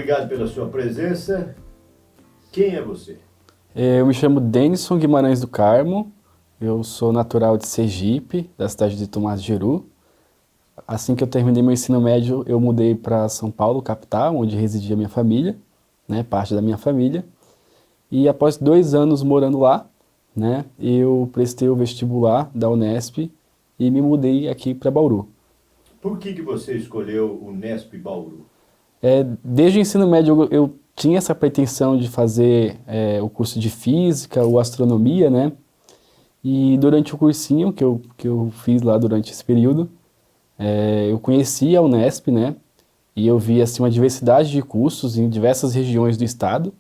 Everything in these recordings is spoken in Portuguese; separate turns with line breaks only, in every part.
obrigado pela sua presença. Quem é você?
Eu me chamo Denison Guimarães do Carmo, eu sou natural de Sergipe, da cidade de Tomás de Jeru. Assim que eu terminei meu ensino médio, eu mudei para São Paulo, capital, onde residia minha família, né, parte da minha família. E após 2 anos morando lá, né, eu prestei o vestibular da Unesp e me mudei aqui para Bauru.
Por que você escolheu o Unesp Bauru?
Desde o ensino médio eu tinha essa pretensão de fazer o curso de física ou astronomia, né? E durante o cursinho que eu fiz lá durante esse período, eu conheci a Unesp, né? E eu vi assim, uma diversidade de cursos em diversas regiões do estado,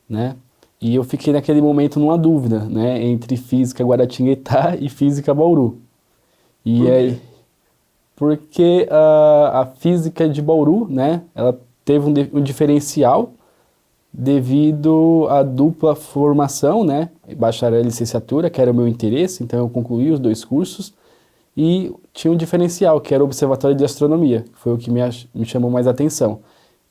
né? E eu fiquei naquele momento numa dúvida, né? Entre física Guaratinguetá e física Bauru. E
Por quê?
aí, porque a física de Bauru, né? Ela teve um diferencial devido à dupla formação, né? Bacharel e licenciatura, que era o meu interesse, então eu concluí os 2 cursos. E tinha um diferencial, que era o Observatório de Astronomia, que foi o que me chamou mais atenção.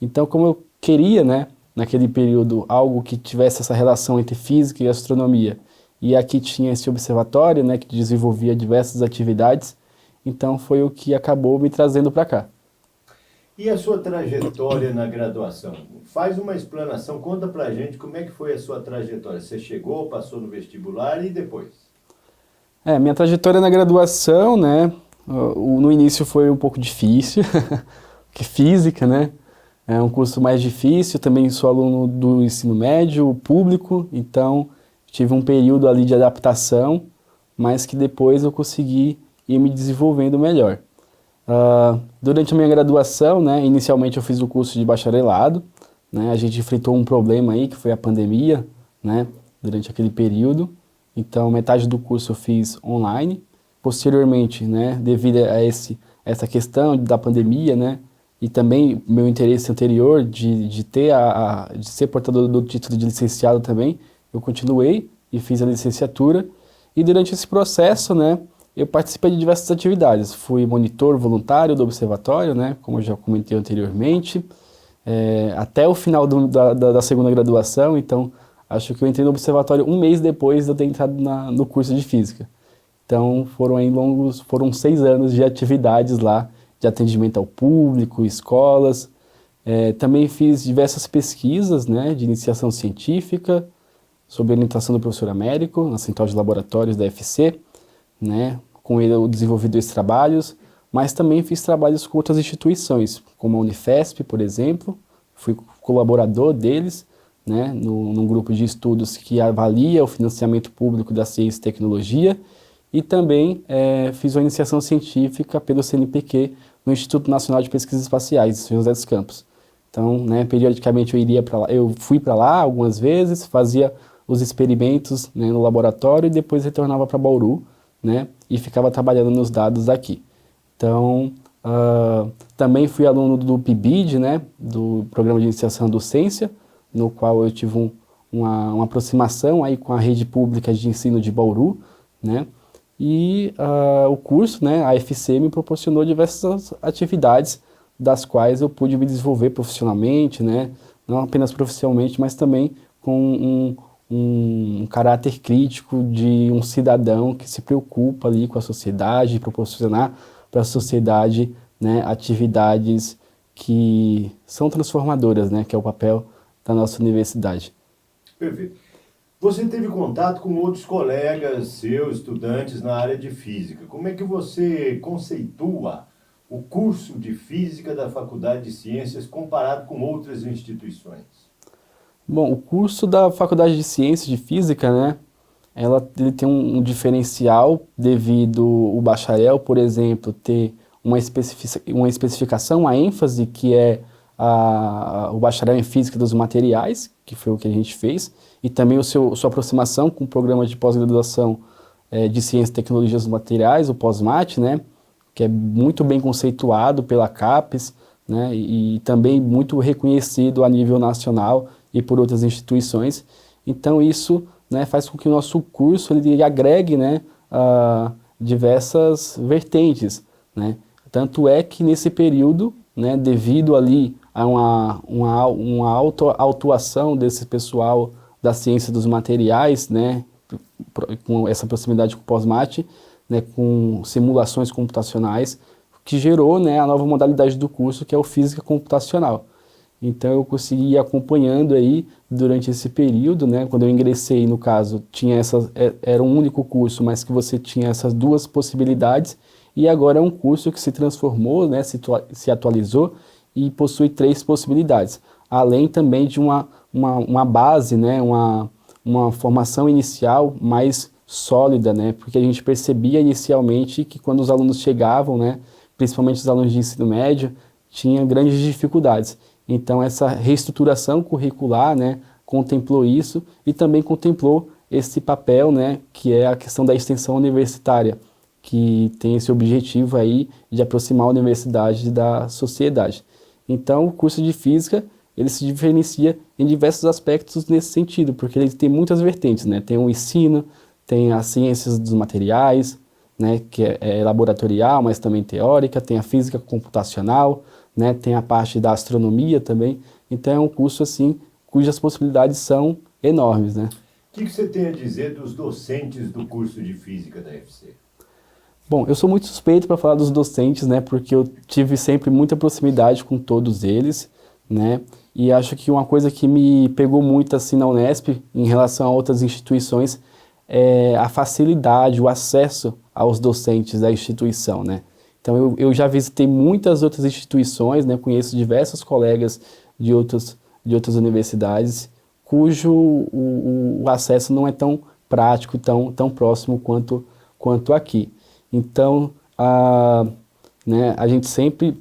Então, como eu queria, né, naquele período, algo que tivesse essa relação entre física e astronomia, e aqui tinha esse observatório, né, que desenvolvia diversas atividades, então foi o que acabou me trazendo para cá.
E a sua trajetória na graduação? Faz uma explanação, conta pra gente como é que foi a sua trajetória. Você chegou, passou no vestibular e depois?
Minha trajetória na graduação, né, no início foi um pouco difícil, porque física, né, é um curso mais difícil, também sou aluno do ensino médio, público, então tive um período ali de adaptação, mas que depois eu consegui ir me desenvolvendo melhor. Durante a minha graduação, né, inicialmente eu fiz o curso de bacharelado, né, a gente enfrentou um problema aí, que foi a pandemia, né, durante aquele período, então metade do curso eu fiz online. Posteriormente, né, devido a essa questão da pandemia, né, e também meu interesse anterior de ser portador do título de licenciado também, eu continuei e fiz a licenciatura, e durante esse processo, né, eu participei de diversas atividades. Fui monitor voluntário do observatório, né, como eu já comentei anteriormente, até o final da segunda graduação. Então acho que eu entrei no observatório 1 mês depois de eu ter entrado no curso de física. Então foram 6 anos de atividades lá, de atendimento ao público, escolas. Também fiz diversas pesquisas, né, de iniciação científica, sob a orientação do professor Américo, na Central de Laboratórios da FC, né, com ele eu desenvolvi 2 trabalhos, mas também fiz trabalhos com outras instituições, como a Unifesp, por exemplo, fui colaborador deles, né, num grupo de estudos que avalia o financiamento público da ciência e tecnologia, e também fiz uma iniciação científica pelo CNPq no Instituto Nacional de Pesquisas Espaciais, São José dos Campos. Então, né, periodicamente eu fui para lá algumas vezes, fazia os experimentos, né, no laboratório e depois retornava para Bauru, né, e ficava trabalhando nos dados aqui. Então, também fui aluno do PIBID, né, do Programa de Iniciação à Docência, no qual eu tive uma aproximação aí com a rede pública de ensino de Bauru, né, e o curso, né, a FC, me proporcionou diversas atividades das quais eu pude me desenvolver profissionalmente, né, não apenas profissionalmente, mas também com um caráter crítico de um cidadão que se preocupa ali com a sociedade, proporcionar para a sociedade, né, atividades que são transformadoras, né, que é o papel da nossa universidade.
Perfeito. Você teve contato com outros colegas seus, estudantes na área de física. Como é que você conceitua o curso de física da Faculdade de Ciências comparado com outras instituições?
Bom, o curso da Faculdade de Ciências de Física, né, ele tem um diferencial devido o bacharel, por exemplo, ter uma especificação, uma ênfase que é o bacharel em Física dos Materiais, que foi o que a gente fez, e também sua aproximação com o programa de pós-graduação de Ciências e Tecnologias dos Materiais, o POSMAT, né, que é muito bem conceituado pela CAPES, né, e também muito reconhecido a nível nacional e por outras instituições. Então isso, né, faz com que o nosso curso ele agregue, né, diversas vertentes, né. Tanto é que nesse período, né, devido ali uma autuação desse pessoal da ciência dos materiais, né, com essa proximidade com o pós-mate, né, com simulações computacionais, que gerou, né, a nova modalidade do curso, que é o Física Computacional. Então eu consegui ir acompanhando aí durante esse período, né, quando eu ingressei, no caso, era um único curso, mas que você tinha essas duas possibilidades, e agora é um curso que se transformou, né, se atualizou e possui 3 possibilidades, além também de uma base, né, uma formação inicial mais sólida, né, porque a gente percebia inicialmente que quando os alunos chegavam, né, principalmente os alunos de ensino médio, tinha grandes dificuldades. Então essa reestruturação curricular, né, contemplou isso e também contemplou esse papel, né, que é a questão da extensão universitária, que tem esse objetivo aí de aproximar a universidade da sociedade. Então o curso de Física, ele se diferencia em diversos aspectos nesse sentido, porque ele tem muitas vertentes, né, tem o ensino, tem as ciências dos materiais, né, que é laboratorial, mas também teórica, tem a física computacional, né, tem a parte da astronomia também. Então é um curso assim cujas possibilidades são enormes, né?
O que você tem a dizer dos docentes do curso de Física da UFC?
Bom, eu sou muito suspeito para falar dos docentes, né, porque eu tive sempre muita proximidade com todos eles, né, e acho que uma coisa que me pegou muito assim na Unesp, em relação a outras instituições, é a facilidade, o acesso aos docentes da instituição, né. Então eu já visitei muitas outras instituições, né, conheço diversos colegas de outras universidades, cujo o acesso não é tão prático, tão próximo quanto aqui. Então, né, a gente sempre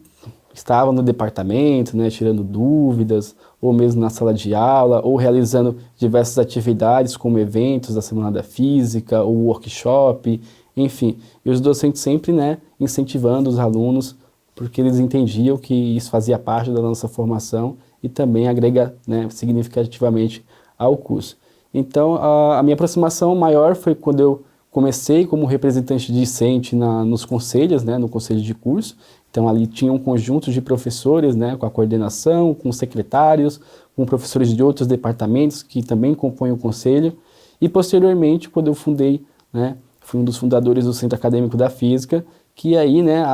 estava no departamento, né, tirando dúvidas, ou mesmo na sala de aula, ou realizando diversas atividades, como eventos da Semana da Física, ou workshop, enfim. E os docentes sempre, né, incentivando os alunos, porque eles entendiam que isso fazia parte da nossa formação e também agrega, né, significativamente ao curso. Então, a minha aproximação maior foi quando eu comecei como representante discente nos conselhos, né, no conselho de curso. Então ali tinha um conjunto de professores, né, com a coordenação, com secretários, com professores de outros departamentos que também compõem o conselho. E posteriormente, quando eu fundei, né, fui um dos fundadores do Centro Acadêmico da Física, que aí, né,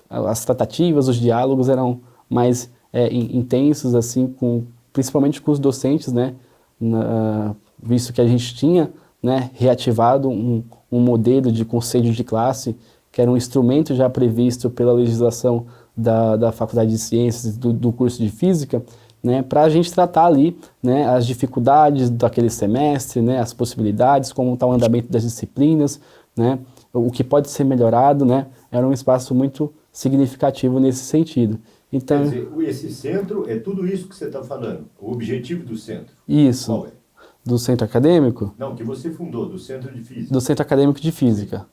as tratativas, os diálogos eram mais intensos, assim, principalmente com os docentes, né, visto que a gente tinha, né, reativado um modelo de conselho de classe, que era um instrumento já previsto pela legislação da Faculdade de Ciências do curso de Física, né, para a gente tratar ali, né, as dificuldades daquele semestre, né, as possibilidades, como está o andamento das disciplinas, né, o que pode ser melhorado, né, era um espaço muito significativo nesse sentido. Então,
quer dizer, esse centro é tudo isso que você está falando, o objetivo do centro.
Isso.
Qual é?
Do Centro Acadêmico?
Não, que você fundou, do Centro de Física.
Do Centro Acadêmico de Física.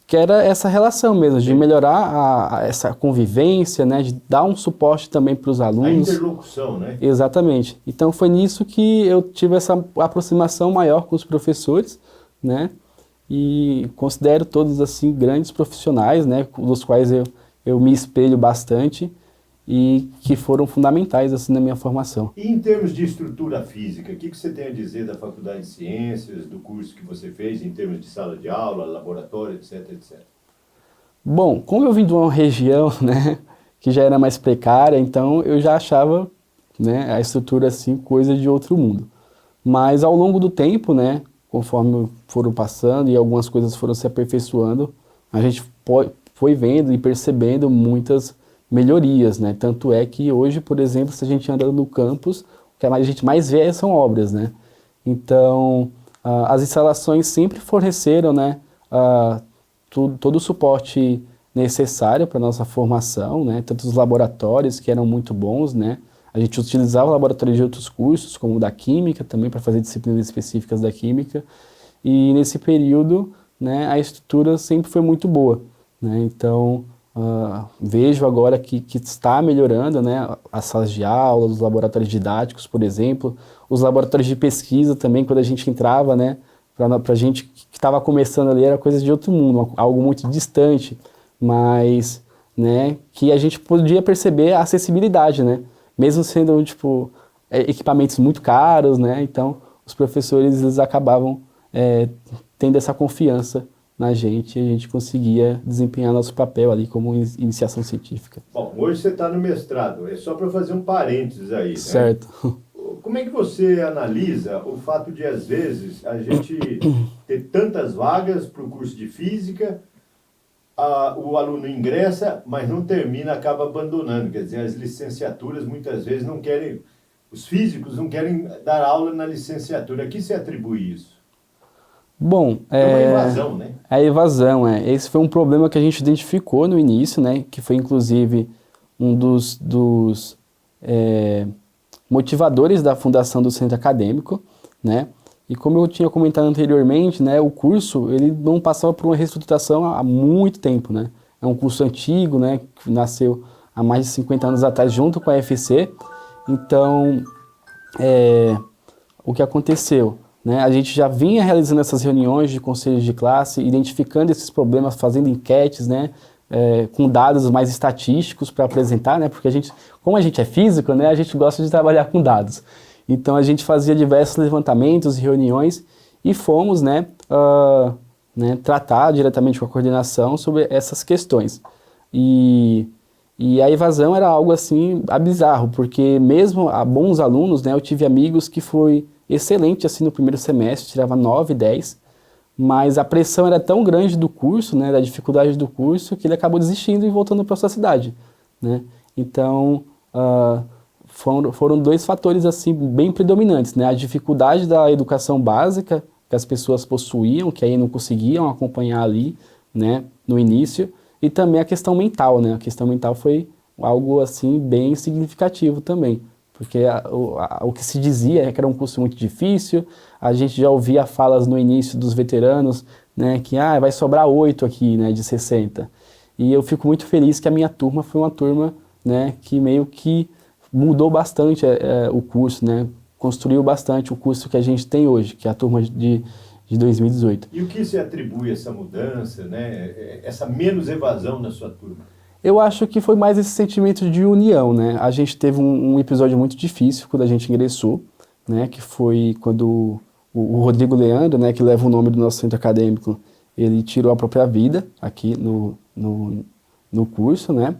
Que era essa relação mesmo, de melhorar essa convivência, né, de dar um suporte também para os alunos.
A interlocução, né?
Exatamente. Então foi nisso que eu tive essa aproximação maior com os professores, né, e considero todos assim grandes profissionais, né, dos quais eu me espelho bastante e que foram fundamentais assim na minha formação.
E em termos de estrutura física, o que você tem a dizer da Faculdade de Ciências, do curso que você fez, em termos de sala de aula, laboratório, etc, etc?
Bom, como eu vim de uma região, né, que já era mais precária, então eu já achava, né, a estrutura assim coisa de outro mundo. Mas ao longo do tempo, né, conforme foram passando e algumas coisas foram se aperfeiçoando, a gente foi vendo e percebendo muitas melhorias, né? Tanto é que hoje, por exemplo, se a gente anda no campus, o que a gente mais vê são obras, né? Então, as instalações sempre forneceram, né, todo o suporte necessário para a nossa formação, né? Tanto os laboratórios, que eram muito bons, né? A gente utilizava o laboratório de outros cursos, como o da Química, também para fazer disciplinas específicas da Química, e nesse período, né, a estrutura sempre foi muito boa, né? Então, vejo agora que está melhorando, né, as salas de aula, os laboratórios didáticos, por exemplo, os laboratórios de pesquisa também, quando a gente entrava, né, para a gente que estava começando ali, era coisa de outro mundo, algo muito distante, mas, né, que a gente podia perceber a acessibilidade, né, mesmo sendo, tipo, equipamentos muito caros, né? Então, os professores, eles acabavam tendo essa confiança na gente e a gente conseguia desempenhar nosso papel ali como iniciação científica.
Bom, hoje você está no mestrado, é só para fazer um parênteses aí, né?
Certo.
Como é que você analisa o fato de, às vezes, a gente ter tantas vagas para o curso de física, o aluno ingressa, mas não termina, acaba abandonando, quer dizer, as licenciaturas muitas vezes não querem, os físicos não querem dar aula na licenciatura. A que se atribui isso?
Bom,
É uma evasão, né?
A evasão, esse foi um problema que a gente identificou no início, né? Que foi inclusive um dos motivadores da fundação do centro acadêmico, né? E como eu tinha comentado anteriormente, né, o curso ele não passava por uma reestruturação há muito tempo, né? É um curso antigo, né, que nasceu há mais de 50 anos atrás junto com a UFC. Então, o que aconteceu? Né? A gente já vinha realizando essas reuniões de conselhos de classe, identificando esses problemas, fazendo enquetes, né? Com dados mais estatísticos para apresentar, né? Porque como a gente é físico, né? A gente gosta de trabalhar com dados. Então a gente fazia diversos levantamentos e reuniões e fomos, né, tratar diretamente com a coordenação sobre essas questões. E a evasão era algo assim bizarro, porque mesmo a bons alunos, né, eu tive amigos que foi excelente assim no primeiro semestre, tirava 9, 10, mas a pressão era tão grande do curso, né, da dificuldade do curso, que ele acabou desistindo e voltando para a sua cidade, né? Então, foram dois fatores assim bem predominantes, né? A dificuldade da educação básica que as pessoas possuíam, que aí não conseguiam acompanhar ali, né, no início, e também a questão mental, né? A questão mental foi algo assim bem significativo também, porque o que se dizia é que era um curso muito difícil. A gente já ouvia falas no início dos veteranos, né, que vai sobrar 8 aqui, né, de 60. E eu fico muito feliz que a minha turma foi uma turma, né, que meio que mudou bastante o curso, né, construiu bastante o curso que a gente tem hoje, que é a turma de 2018.
E o que se atribui a essa mudança, né, essa menos evasão na sua turma?
Eu acho que foi mais esse sentimento de união, né? A gente teve um episódio muito difícil quando a gente ingressou, né? Que foi quando o Rodrigo Leandro, né? Que leva o nome do nosso centro acadêmico, ele tirou a própria vida aqui no curso, né?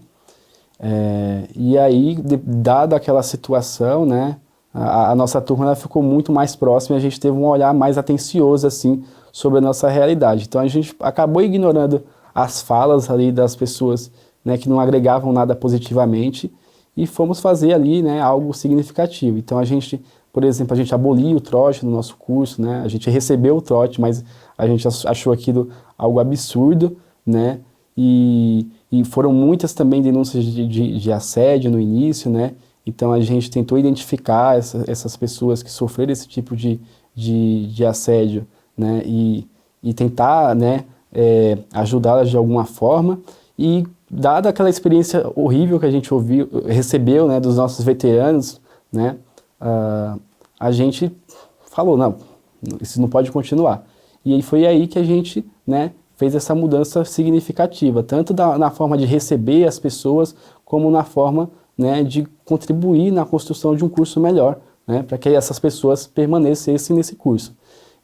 E aí, dada aquela situação, né? A nossa turma ela ficou muito mais próxima e a gente teve um olhar mais atencioso, assim, sobre a nossa realidade. Então a gente acabou ignorando as falas ali das pessoas, né, que não agregavam nada positivamente, e fomos fazer ali, né, algo significativo. Então a gente, por exemplo, a gente aboliu o trote no nosso curso, né, a gente recebeu o trote, mas a gente achou aquilo algo absurdo, né, e foram muitas também denúncias de assédio no início, né, então a gente tentou identificar essas pessoas que sofreram esse tipo de assédio, né, e tentar, né, ajudá-las de alguma forma. E dada aquela experiência horrível que a gente recebeu, né, dos nossos veteranos, né, a gente falou, não, isso não pode continuar. E aí foi aí que a gente, né, fez essa mudança significativa, tanto na forma de receber as pessoas, como na forma, né, de contribuir na construção de um curso melhor, né, para que essas pessoas permanecessem nesse curso.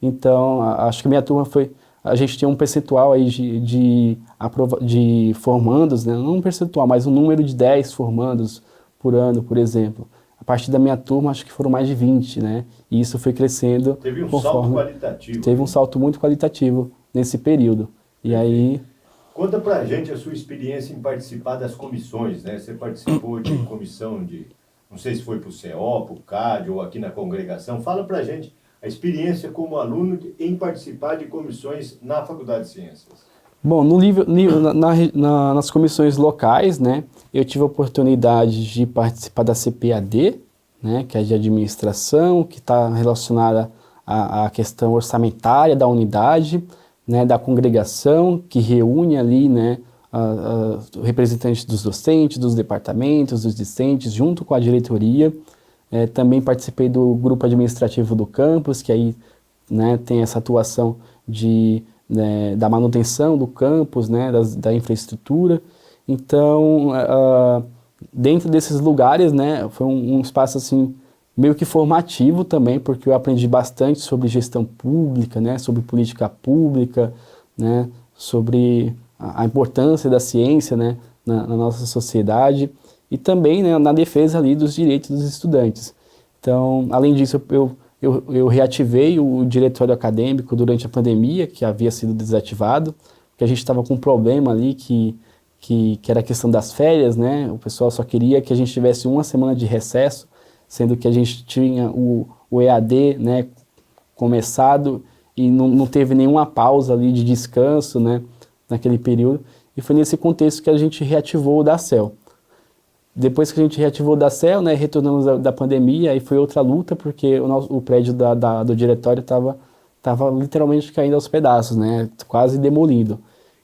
Então, acho que a minha turma a gente tinha um percentual aí de formandos, né? Não um percentual, mas um número de 10 formandos por ano, por exemplo. A partir da minha turma, acho que foram mais de 20, né? E isso foi crescendo.
Teve um salto qualitativo.
Teve um salto muito qualitativo nesse período. E aí...
Conta pra gente a sua experiência em participar das comissões, né? Você participou de comissão não sei se foi pro CO, pro CAD ou aqui na congregação. Fala pra gente a experiência como aluno em participar de comissões na Faculdade de Ciências.
Bom, nas comissões locais, né, eu tive a oportunidade de participar da CPAD, né, que é de administração, que está relacionada à questão orçamentária da unidade, né, da congregação, que reúne ali, né, representantes dos docentes, dos departamentos, dos discentes, junto com a diretoria. Também participei do grupo administrativo do campus, que aí, né, tem essa atuação da manutenção do campus, né, da infraestrutura. Então, dentro desses lugares, né, foi um espaço assim meio que formativo também, porque eu aprendi bastante sobre gestão pública, né, sobre política pública, né, sobre a importância da ciência, né, na nossa sociedade e também, né, na defesa ali dos direitos dos estudantes. Então, além disso, eu reativei o diretório acadêmico durante a pandemia, que havia sido desativado, porque a gente estava com um problema ali que era a questão das férias, né? O pessoal só queria que a gente tivesse uma semana de recesso, sendo que a gente tinha o EAD, né, começado e não teve nenhuma pausa ali de descanso, né, naquele período. E foi nesse contexto que a gente reativou o DACEL. Depois que a gente reativou o DACEL, né, retornamos da pandemia, aí foi outra luta, porque o prédio do diretório estava literalmente caindo aos pedaços, né, quase demolido.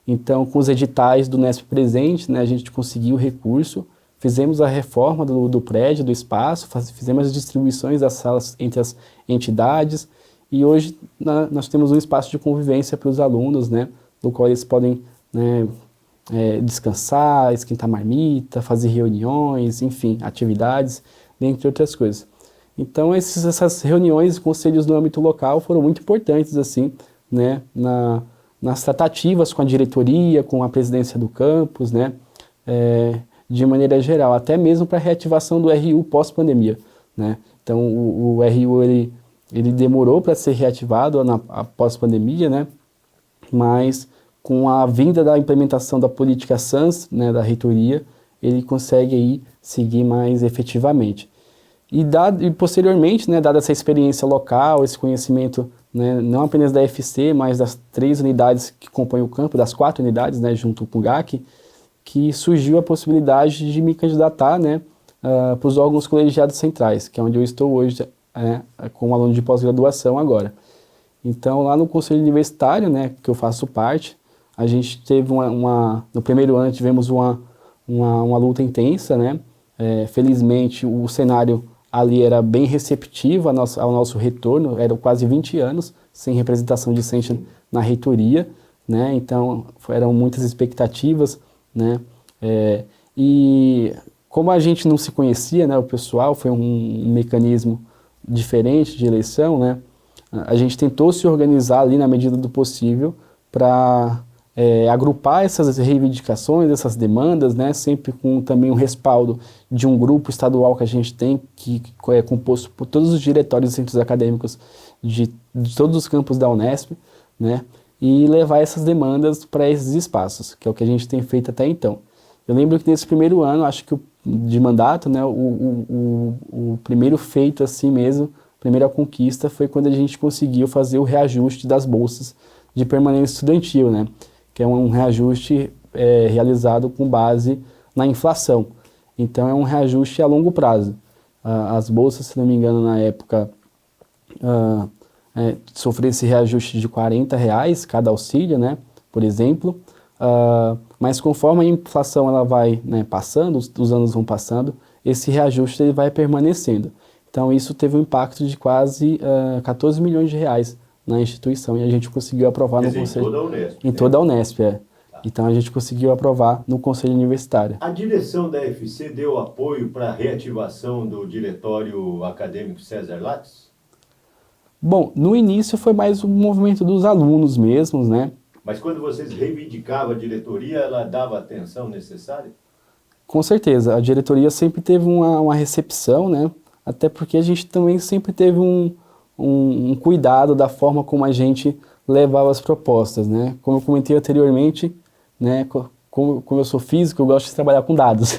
Então, com os editais do Nesp Presente, né, a gente conseguiu o recurso, fizemos a reforma do prédio, do espaço, fizemos as distribuições das salas entre as entidades, e hoje nós temos um espaço de convivência para os alunos, né, no qual eles podem, né, descansar, esquentar marmita, fazer reuniões, enfim, atividades, dentre outras coisas. Então, essas reuniões e conselhos no âmbito local foram muito importantes, assim, né, nas tratativas com a diretoria, com a presidência do campus, né, de maneira geral, até mesmo para a reativação do RU pós-pandemia, né. Então, o RU, ele demorou para ser reativado após pandemia, né, mas com a vinda da implementação da política SANS, né, da reitoria, ele consegue aí seguir mais efetivamente. E posteriormente, né, dada essa experiência local, esse conhecimento, né, não apenas da FC, mas das 3 unidades que compõem o campo, das 4 unidades, né, junto com o GAC, que surgiu a possibilidade de me candidatar, né, para os órgãos colegiados centrais, que é onde eu estou hoje, como aluno de pós-graduação agora. Então, lá no Conselho Universitário, né, que eu faço parte, a gente teve no primeiro ano tivemos uma luta intensa, né? Felizmente o cenário ali era bem receptivo ao nosso retorno, eram quase 20 anos sem representação discente na reitoria, né? Então eram muitas expectativas, né? E como a gente não se conhecia, né, o pessoal, foi um mecanismo diferente de eleição, né? A gente tentou se organizar ali na medida do possível para agrupar essas reivindicações, essas demandas, né, sempre com também um respaldo de um grupo estadual que a gente tem, que é composto por todos os diretórios e centros acadêmicos de todos os campos da Unesp, né, e levar essas demandas para esses espaços, que é o que a gente tem feito até então. Eu lembro que nesse primeiro ano, acho que de mandato, né, o primeiro feito assim mesmo, a primeira conquista foi quando a gente conseguiu fazer o reajuste das bolsas de permanência estudantil, né, que é um reajuste realizado com base na inflação. Então é um reajuste a longo prazo. As bolsas, se não me engano, na época, sofreram esse reajuste de R$40 cada auxílio, né, por exemplo, mas conforme a inflação ela vai, né, passando, os anos vão passando, esse reajuste ele vai permanecendo. Então isso teve um impacto de quase 14 milhões de reais na instituição, e a gente conseguiu aprovar no Conselho...
Em toda a Unesp.
Em toda a Unesp, Tá. Então a gente conseguiu aprovar no Conselho Universitário.
A direção da FC deu apoio para a reativação do Diretório Acadêmico César Lattes?
Bom, no início foi mais um movimento dos alunos mesmos, né?
Mas quando vocês reivindicavam a diretoria, ela dava a atenção necessária?
Com certeza, a diretoria sempre teve uma recepção, né? Até porque a gente também sempre teve um cuidado da forma como a gente levava as propostas, né? Como eu comentei anteriormente, né? Como eu sou físico, eu gosto de trabalhar com dados.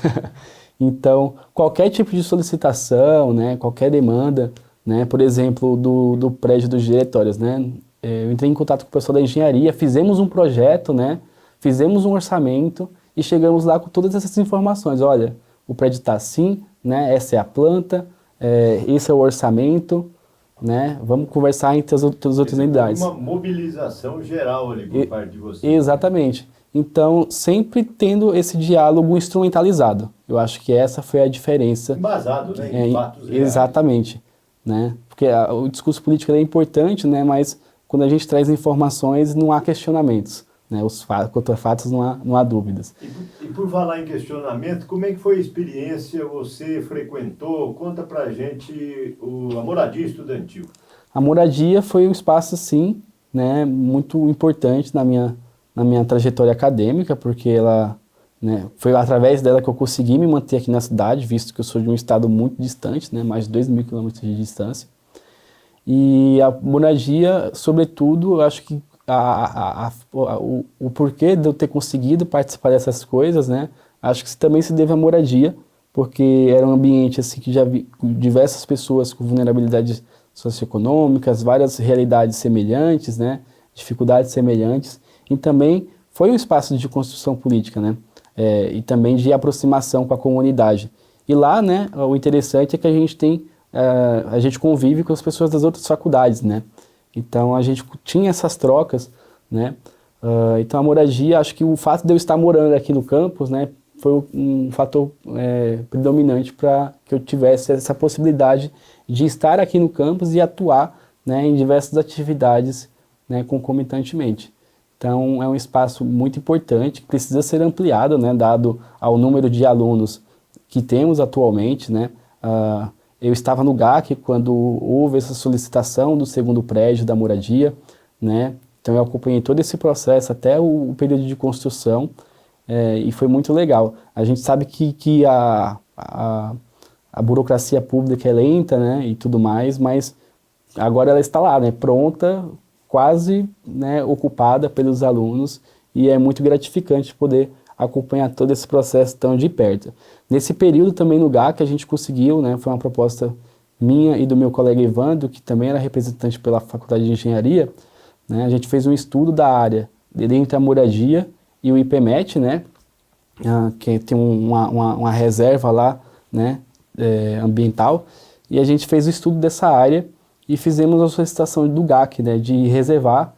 Então, qualquer tipo de solicitação, né? Qualquer demanda, né? Por exemplo, do prédio dos diretórios, né? Eu entrei em contato com o pessoal da engenharia, fizemos um projeto, né? Fizemos um orçamento e chegamos lá com todas essas informações. Olha, o prédio está assim, né? Essa é a planta, esse é o orçamento, né? Vamos conversar entre as outras unidades.
Uma mobilização geral ali por parte de vocês.
Exatamente. Então, sempre tendo esse diálogo instrumentalizado. Eu acho que essa foi a diferença.
Embasado, né? Em fatos reais.
Exatamente. Né? Porque o discurso político é importante, né? Mas quando a gente traz informações, não há questionamentos. né? Quanto a fatos não há dúvidas.
E por falar em questionamento, como é que foi a experiência? Você frequentou? Conta pra gente a moradia estudantil.
A moradia foi um espaço, sim, né, muito importante na minha trajetória acadêmica, porque ela, né, foi através dela que eu consegui me manter aqui na cidade, visto que eu sou de um estado muito distante, né, mais de 2.000 quilômetros de distância. E a moradia, sobretudo, eu acho que o porquê de eu ter conseguido participar dessas coisas, né, acho que também se deve à moradia, porque era um ambiente assim que já vi diversas pessoas com vulnerabilidades socioeconômicas, várias realidades semelhantes, né, dificuldades semelhantes, e também foi um espaço de construção política, né, e também de aproximação com a comunidade. E lá, né, o interessante é que a gente convive com as pessoas das outras faculdades, né, então a gente tinha essas trocas, né, então a moradia, acho que o fato de eu estar morando aqui no campus, né, foi um fator predominante para que eu tivesse essa possibilidade de estar aqui no campus e atuar, né, em diversas atividades, né, concomitantemente. Então é um espaço muito importante, que precisa ser ampliado, né, dado ao número de alunos que temos atualmente, né. Eu estava no GAC quando houve essa solicitação do segundo prédio da moradia, né, então eu acompanhei todo esse processo até o período de construção, e foi muito legal. A gente sabe que a burocracia pública é lenta, né, e tudo mais, mas agora ela está lá, né, pronta, quase, né, ocupada pelos alunos, e é muito gratificante poder acompanhar todo esse processo tão de perto. Nesse período também no GAC a gente conseguiu, né, foi uma proposta minha e do meu colega Evandro, que também era representante pela Faculdade de Engenharia, né, a gente fez um estudo da área entre a moradia e o IPMET, né, que tem uma reserva lá, né, ambiental, e a gente fez o estudo dessa área e fizemos a solicitação do GAC, né, de reservar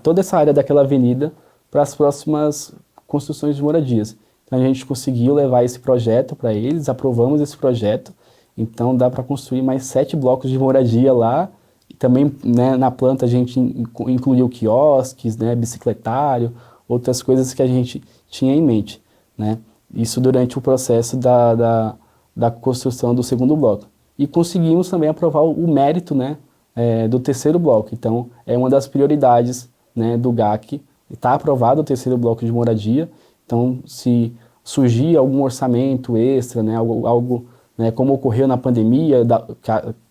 toda essa área daquela avenida para as próximas construções de moradias. Então a gente conseguiu levar esse projeto para eles, aprovamos esse projeto, então dá para construir mais 7 blocos de moradia lá, e também, né, na planta a gente incluiu quiosques, né, bicicletário, outras coisas que a gente tinha em mente, né? Isso durante o processo da construção do segundo bloco. E conseguimos também aprovar o mérito, né, do terceiro bloco. Então, é uma das prioridades, né, do GAC. Está aprovado o terceiro bloco de moradia. Então, se surgir algum orçamento extra, né, algo, né, como ocorreu na pandemia,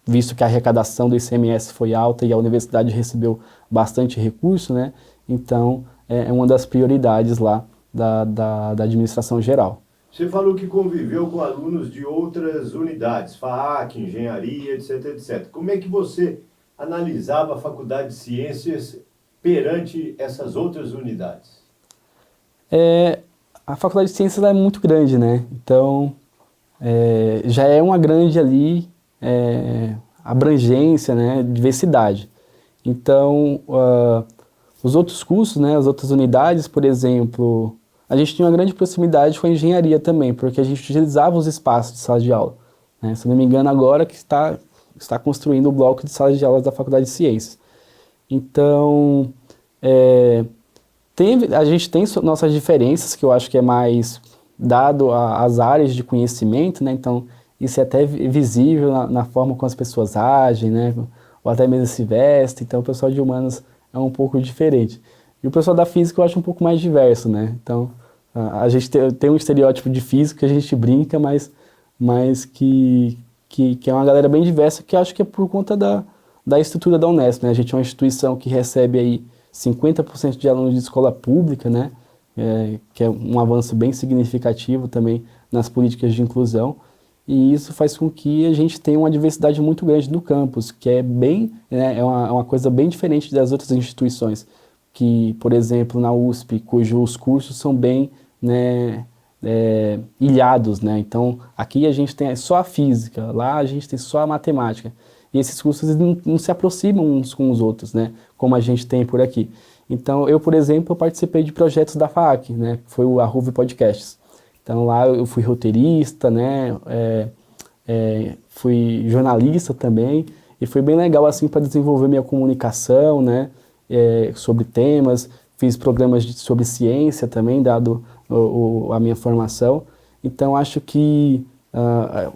visto que a arrecadação do ICMS foi alta e a universidade recebeu bastante recurso, né, então é uma das prioridades lá da administração geral.
Você falou que conviveu com alunos de outras unidades, FAAC, engenharia, etc, etc. Como é que você analisava a Faculdade de Ciências perante essas outras unidades?
A Faculdade de Ciências ela é muito grande, né? Então, já é uma grande ali abrangência, né? Diversidade. Então, os outros cursos, né? As outras unidades, por exemplo, a gente tinha uma grande proximidade com a engenharia também, porque a gente utilizava os espaços de sala de aula, né? Se não me engano, agora que está construindo o bloco de salas de aulas da Faculdade de Ciências. Então, a gente tem nossas diferenças, que eu acho que é mais dado às áreas de conhecimento, né? Então, isso é até visível na forma como as pessoas agem, né? Ou até mesmo se vestem. Então, o pessoal de humanas é um pouco diferente. E o pessoal da física eu acho um pouco mais diverso, né? Então, a gente tem um estereótipo de físico que a gente brinca, mas que é uma galera bem diversa, que acho que é por conta da estrutura da Unesp, né? A gente é uma instituição que recebe aí 50% de alunos de escola pública, né? Que é um avanço bem significativo também nas políticas de inclusão, e isso faz com que a gente tenha uma diversidade muito grande no campus, que é bem, né, é uma coisa bem diferente das outras instituições, que, por exemplo, na USP, cujos cursos são bem, né, ilhados, né? Então, aqui a gente tem só a física, lá a gente tem só a matemática, e esses cursos não se aproximam uns com os outros, né, como a gente tem por aqui. Então, eu, por exemplo, participei de projetos da FAAC, né, foi o Arruve Podcasts. Então, lá eu fui roteirista, né, fui jornalista também, e foi bem legal, assim, para desenvolver minha comunicação, né, sobre temas. fiz programas sobre ciência também, dado a minha formação. Então, acho que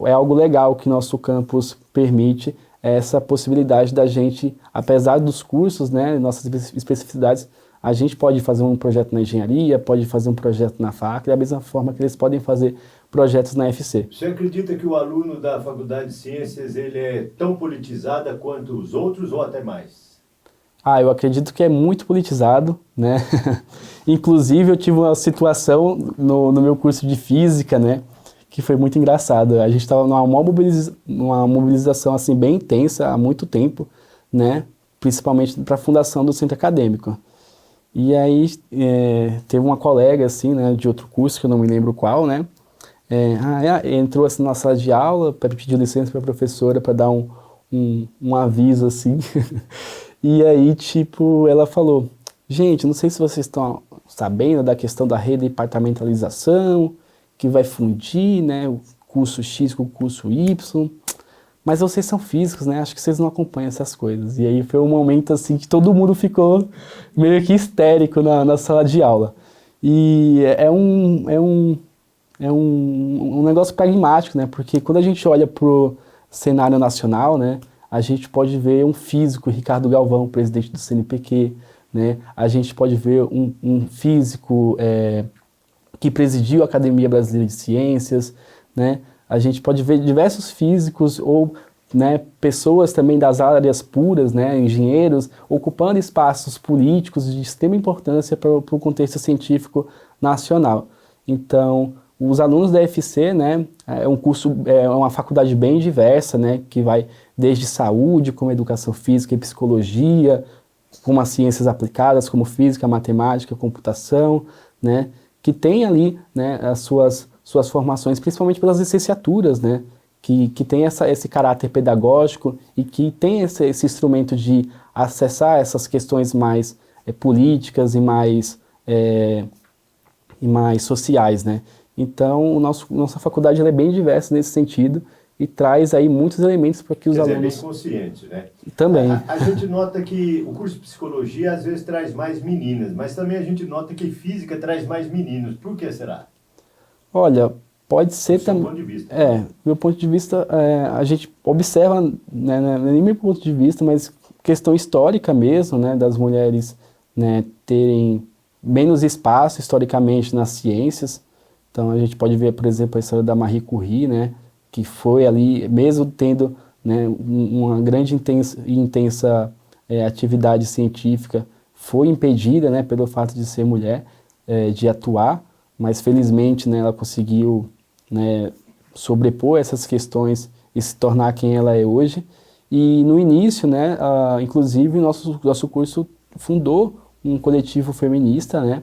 é algo legal que nosso campus permite, essa possibilidade da gente, apesar dos cursos, né, nossas especificidades, a gente pode fazer um projeto na engenharia, pode fazer um projeto na FAC, da mesma forma que eles podem fazer projetos na FC.
Você acredita que o aluno da Faculdade de Ciências ele é tão politizado quanto os outros ou até mais?
Eu acredito que é muito politizado, né? Inclusive, eu tive uma situação no meu curso de Física, né, que foi muito engraçada. A gente estava numa mobilização assim, bem intensa há muito tempo, né, principalmente para a fundação do centro acadêmico. E aí teve uma colega assim, né, de outro curso, que eu não me lembro qual, né, entrou assim na sala de aula para pedir licença para a professora para dar um aviso assim. E aí, tipo, ela falou: gente, não sei se vocês estão sabendo da questão da redepartamentalização, que vai fundir, né, o curso X com o curso Y, mas vocês são físicos, né, acho que vocês não acompanham essas coisas. E aí foi um momento assim que todo mundo ficou meio que histérico na sala de aula. E é um negócio pragmático, né, porque quando a gente olha pro cenário nacional, né, a gente pode ver um físico, Ricardo Galvão, presidente do CNPq, né, a gente pode ver um físico que presidiu a Academia Brasileira de Ciências, né? A gente pode ver diversos físicos ou, né, pessoas também das áreas puras, né, engenheiros, ocupando espaços políticos de extrema importância para o contexto científico nacional. Então, os alunos da FC, né, é uma faculdade bem diversa, né, que vai desde saúde, como educação física e psicologia, como as ciências aplicadas, como física, matemática, computação, né, que tem ali, né, as suas formações, principalmente pelas licenciaturas, né, que tem esse caráter pedagógico e que tem esse instrumento de acessar essas questões mais políticas e mais sociais, né. Então, nossa faculdade ela é bem diversa nesse sentido e traz aí muitos elementos para que os alunos...
é bem consciente, né?
Também.
A gente nota que o curso de psicologia às vezes traz mais meninas, mas também a gente nota que física traz mais meninos. Por que será?
Olha, pode ser também...
Do seu ponto de vista.
Meu ponto de vista, a gente observa, né, não é nem meu ponto de vista, mas questão histórica mesmo, né, das mulheres, né, terem menos espaço historicamente nas ciências. Então a gente pode ver, por exemplo, a história da Marie Curie, né, que foi ali, mesmo tendo, né, uma grande e intensa atividade científica, foi impedida, né, pelo fato de ser mulher, de atuar, mas felizmente, né, ela conseguiu, né, sobrepor essas questões e se tornar quem ela é hoje. E no início, né, inclusive, nosso curso fundou um coletivo feminista, né,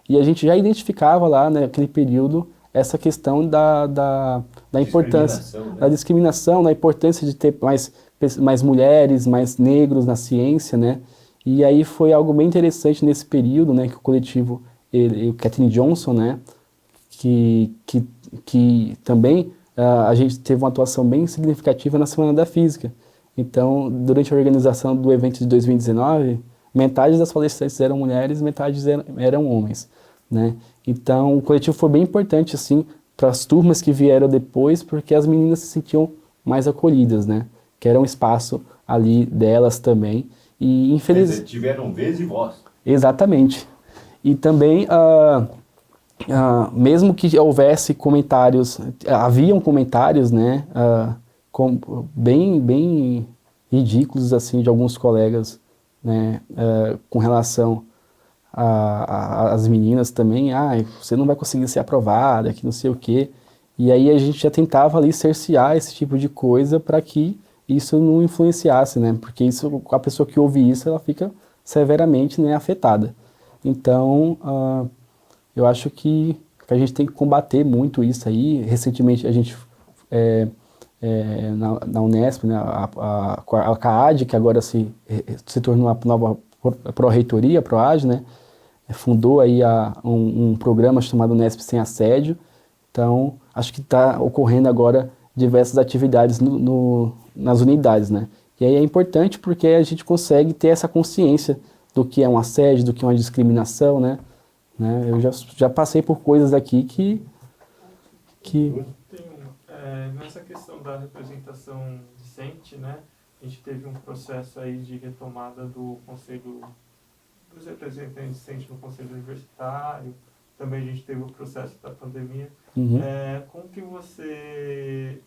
e a gente já identificava lá, né, naquele período, essa questão da importância,
né?
da discriminação, da importância de ter mais mulheres, mais negros na ciência, né? E aí foi algo bem interessante nesse período, né, que o coletivo, o Katherine Johnson, né, que também a gente teve uma atuação bem significativa na Semana da Física. Então, durante a organização do evento de 2019, metade das palestrantes eram mulheres, metade eram homens, né? Então, o coletivo foi bem importante, assim, para as turmas que vieram depois, porque as meninas se sentiam mais acolhidas, né? Que era um espaço ali delas também. E, infelizmente...
tiveram vez e voz.
Exatamente. E também, mesmo que houvesse comentários, haviam comentários, né? Bem ridículos, assim, de alguns colegas, né? Com relação as meninas também, você não vai conseguir ser aprovada, que não sei o quê. E aí a gente já tentava ali cercear esse tipo de coisa para que isso não influenciasse, né? Porque isso, a pessoa que ouve isso, ela fica severamente, né, afetada. Então, eu acho que a gente tem que combater muito isso aí. Recentemente a gente, na Unesp, né, a CAAD, que agora se tornou a nova Pró-Reitoria, PROAD, né, fundou aí um programa chamado Unesp Sem Assédio. Então, acho que está ocorrendo agora diversas atividades nas unidades, né. E aí é importante porque a gente consegue ter essa consciência do que é um assédio, do que é uma discriminação, né? Eu já passei por coisas aqui que...
Nessa questão da representação discente, né? A gente teve um processo aí de retomada do conselho, dos representantes discentes no conselho universitário, também a gente teve o processo da pandemia.
Uhum.
Como que você...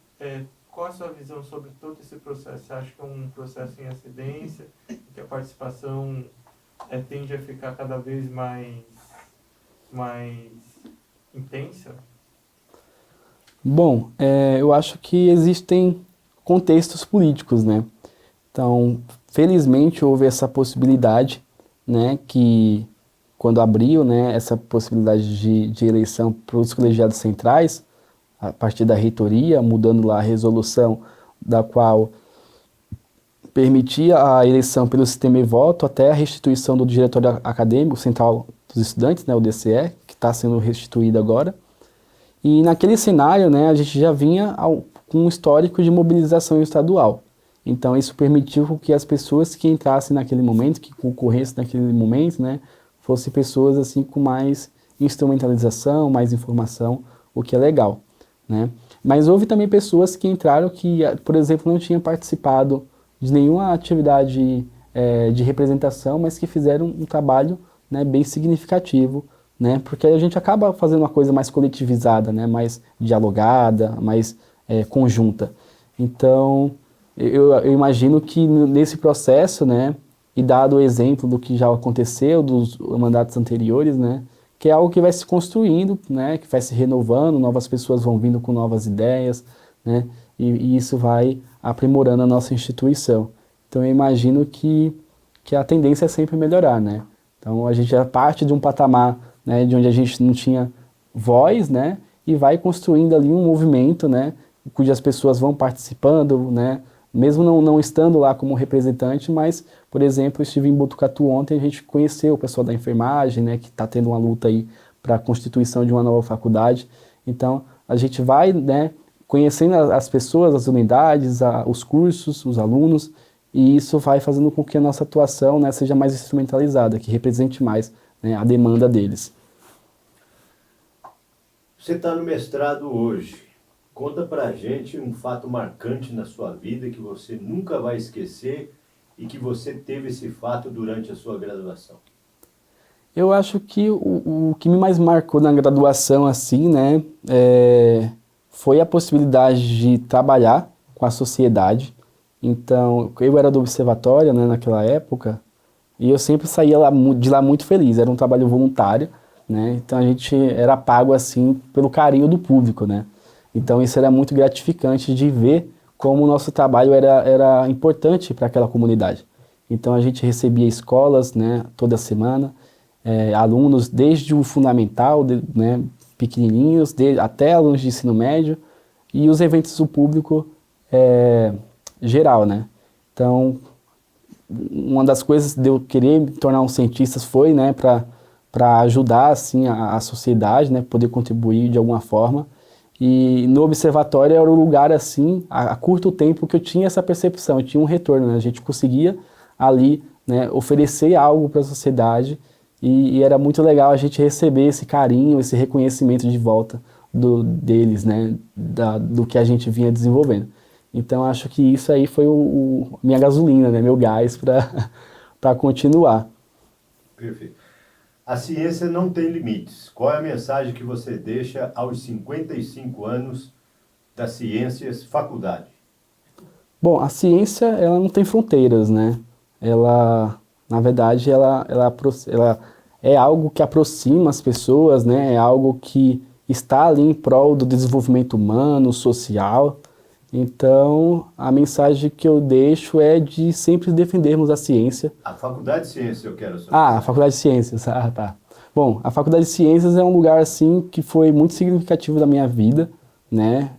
qual a sua visão sobre todo esse processo? Você acha que é um processo em ascendência, que a participação tende a ficar cada vez mais intensa?
Bom, eu acho que existem contextos políticos, né? Então, felizmente houve essa possibilidade, né, que quando abriu, né, essa possibilidade de eleição para os colegiados centrais, a partir da reitoria, mudando lá a resolução da qual permitia a eleição pelo sistema e voto até a restituição do diretório acadêmico central dos estudantes, né, o DCE, que está sendo restituído agora. E naquele cenário, né, a gente já vinha com um histórico de mobilização estadual. Então isso permitiu que as pessoas que entrassem naquele momento, que concorressem naquele momento, né, fossem pessoas assim com mais instrumentalização, mais informação, o que é legal, né? Mas houve também pessoas que entraram que, por exemplo, não tinham participado de nenhuma atividade de representação, mas que fizeram um trabalho, né, bem significativo, né, porque a gente acaba fazendo uma coisa mais coletivizada, né, mais dialogada, mais conjunta. Então, eu imagino que nesse processo, né, e dado o exemplo do que já aconteceu dos mandatos anteriores, né, que é algo que vai se construindo, né, que vai se renovando, novas pessoas vão vindo com novas ideias, né, e isso vai aprimorando a nossa instituição. Então eu imagino que a tendência é sempre melhorar, né. Então a gente é parte de um patamar, né, de onde a gente não tinha voz, né, e vai construindo ali um movimento, né, cujas pessoas vão participando, né, mesmo não estando lá como representante, mas, por exemplo, eu estive em Botucatu ontem, a gente conheceu o pessoal da enfermagem, né, que está tendo uma luta aí para a constituição de uma nova faculdade. Então, a gente vai, né, conhecendo as pessoas, as unidades, os cursos, os alunos, e isso vai fazendo com que a nossa atuação, né, seja mais instrumentalizada, que represente mais, né, a demanda deles.
Você está no mestrado hoje. Conta pra gente um fato marcante na sua vida que você nunca vai esquecer e que você teve esse fato durante a sua graduação.
Eu acho que o que me mais marcou na graduação, assim, né, foi a possibilidade de trabalhar com a sociedade. Então, eu era do observatório, né, naquela época, e eu sempre saía de lá muito feliz. Era um trabalho voluntário, né, então a gente era pago, assim, pelo carinho do público, né. Então isso era muito gratificante de ver como o nosso trabalho era importante para aquela comunidade. Então a gente recebia escolas, né, toda semana, alunos desde o fundamental, né, pequenininhos, até alunos de ensino médio, e os eventos do público geral, né. Então uma das coisas de eu querer me tornar um cientista foi, né, para ajudar assim, a sociedade, né, poder contribuir de alguma forma. E no observatório era um lugar assim, a curto tempo, que eu tinha essa percepção, eu tinha um retorno, né? A gente conseguia ali, né, oferecer algo para a sociedade e era muito legal a gente receber esse carinho, esse reconhecimento de volta deles, né, do que a gente vinha desenvolvendo. Então acho que isso aí foi minha gasolina, né, meu gás para continuar.
Perfeito. A ciência não tem limites. Qual é a mensagem que você deixa aos 55 anos das ciências faculdade?
Bom, a ciência ela não tem fronteiras, né? Ela, na verdade, ela é algo que aproxima as pessoas, né? É algo que está ali em prol do desenvolvimento humano, social. Então, a mensagem que eu deixo é de sempre defendermos a ciência.
A Faculdade de Ciências eu quero saber.
A Faculdade de Ciências, tá. Bom, a Faculdade de Ciências é um lugar, assim, que foi muito significativo da minha vida, né?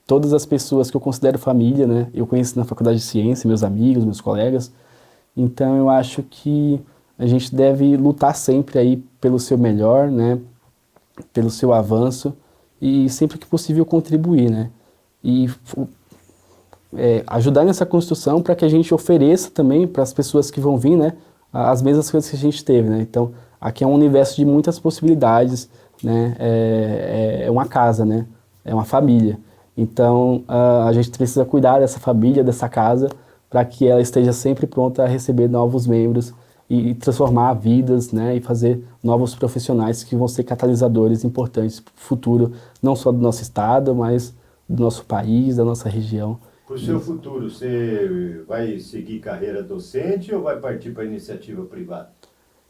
Todas as pessoas que eu considero família, né? Eu conheci na Faculdade de Ciências, meus amigos, meus colegas. Então, eu acho que a gente deve lutar sempre aí pelo seu melhor, né? Pelo seu avanço e sempre que possível contribuir, né? E ajudar nessa construção para que a gente ofereça também para as pessoas que vão vir, né, as mesmas coisas que a gente teve, né? Então, aqui é um universo de muitas possibilidades, né? É uma casa, né? É uma família. Então, a gente precisa cuidar dessa família, dessa casa, para que ela esteja sempre pronta a receber novos membros e transformar vidas, né? E fazer novos profissionais que vão ser catalisadores importantes para o futuro, não só do nosso estado, mas do nosso país, da nossa região.
Para o seu futuro, você vai seguir carreira docente ou vai partir para a iniciativa privada?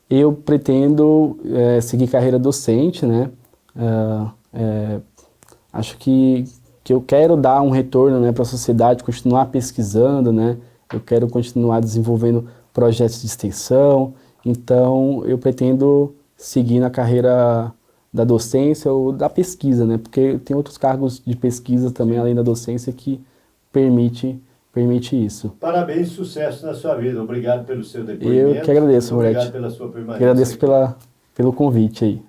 Eu pretendo seguir carreira docente, né? Acho que eu quero dar um retorno, né, para a sociedade, continuar pesquisando, né? Eu quero continuar desenvolvendo projetos de extensão. Então, eu pretendo seguir na carreira da docência ou da pesquisa, né? Porque tem outros cargos de pesquisa também, além da docência, que permite isso.
Parabéns e sucesso na sua vida. Obrigado pelo seu depoimento.
Eu que agradeço,
Obrigado
Moretti.
pela sua permanência
Agradeço
aqui.
pelo convite aí.